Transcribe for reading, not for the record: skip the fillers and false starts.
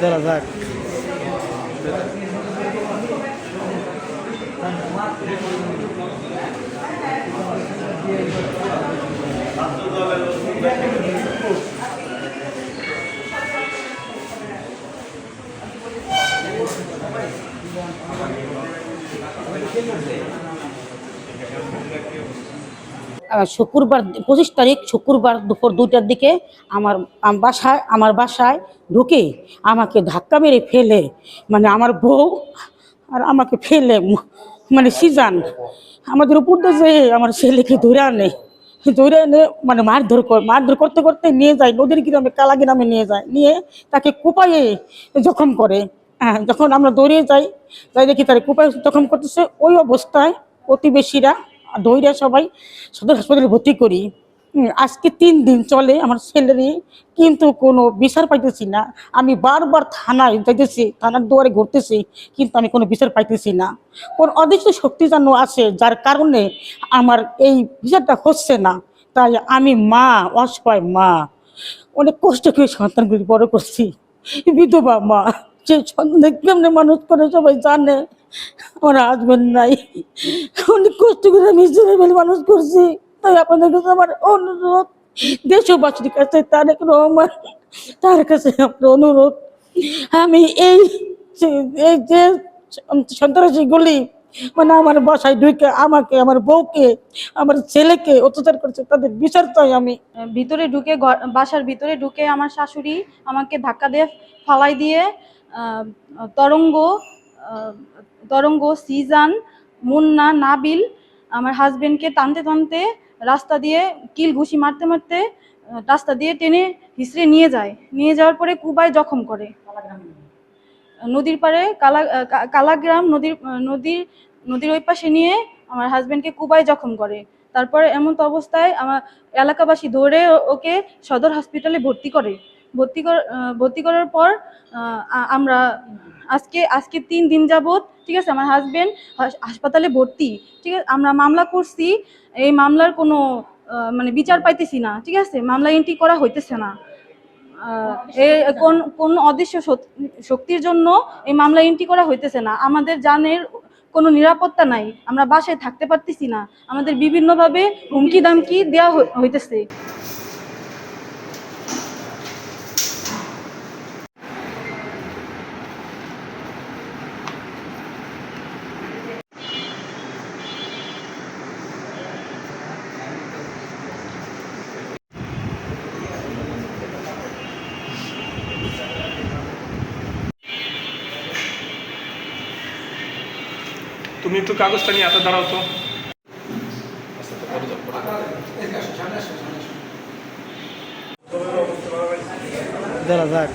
ধরা যাক। শুক্রবার 25 তারিখ শুক্রবার দুপুর 2টার দিকে আমার বাসায় ঢুকে আমাকে ধাক্কা মেরে ফেলে, মানে আমার বউ আর আমাকে ফেলে মানে সিজান আমাদের উপর দিয়ে যে আমার ছেলেকে ধরে আনে মানে মারধর করতে করতে নিয়ে যায় নদীর গ্রামে, কালা গ্রামে নিয়ে যায়, নিয়ে তাকে কোপায়ে জখম করে। হ্যাঁ, যখন আমরা দৌড়ে যাই দেখি তার কোপায় জখম করতেছে। ওই অবস্থায় প্রতিবেশীরা দৌড়ে সবাই সদর হাসপাতালে ভর্তি করি। আজকে 3 দিন চলে আমার ছেলেরই, কিন্তু কোনো বিচার পাইতেছি না। আমি বারবার থানায় যাইতেছি, থানার দুয়ারে ঘুরতেছি, কিন্তু আমি কোনো বিচার পাইতেছি না। কোন অদৃশ্য শক্তি যেন আছে, যার কারণে আমার এই বিচারটা হচ্ছে না। তাই আমি অসহায় মা, অনেক কষ্ট করে সন্তানগুলি বড় করছি, বিধবা মা। যে সন্তান কেমনে মানুষ করে সবাই জানে। আমার হাজবেন্ড নাই, অনেক কষ্ট করে আমি ছেলে মানুষ করছি। তাই আপনাদের কাছে আমার অনুরোধ, দেশবাসীর কাছে তারেক রহমান, তার কাছে আপনার অনুরোধ, আমি এই যে সন্ত্রাসী গুলি মানে আমার বাসায় ঢুকে আমাকে, আমার বউকে, আমার ছেলেকে অত্যাচার করছে, তাদের বিচার চাই আমি। বাসার ভিতরে ঢুকে আমার শাশুড়ি আমাকে ধাক্কা দিয়ে ফালাই দিয়ে আহ, তরঙ্গ আহ, তরঙ্গ, সিজান, মুন্না, নাবিল আমার হাজবেন্ডকে টানতে টানতে রাস্তা দিয়ে কিল ঘুষি মারতে মারতে রাস্তা দিয়ে টেনে হিসড়ে নিয়ে যাওয়ার পরে কুবায় জখম করে। নদীর পাড়ে কালাগ্রাম নদীর ওই পাশে নিয়ে আমার হাজবেন্ডকে কুবায় জখম করে। তারপরে এমন তো অবস্থায় আমার এলাকাবাসী ধরে ওকে সদর হসপিটালে ভর্তি করার পর আমরা আজকে 3 দিন যাবত, ঠিক আছে, আমার হাজবেন্ড হাসপাতালে ভর্তি, ঠিক আছে। আমরা মামলা করছি, এই মামলার কোনো মানে বিচার পাইতেছি না, ঠিক আছে, মামলা এন্ট্রি করা হইতেছে না। কোন অদৃশ্য শক্তির জন্য এই মামলা এন্ট্রি করা হইতেছে না। আমাদের জানের কোনো নিরাপত্তা নাই, আমরা বাসায় থাকতে পারতেছি না, আমাদের বিভিন্নভাবে হুমকি দামকি দেওয়া হইতেছে। তুমি একটু কাগজটা নিয়ে এত দাঁড়াও তো। ধরা যাক।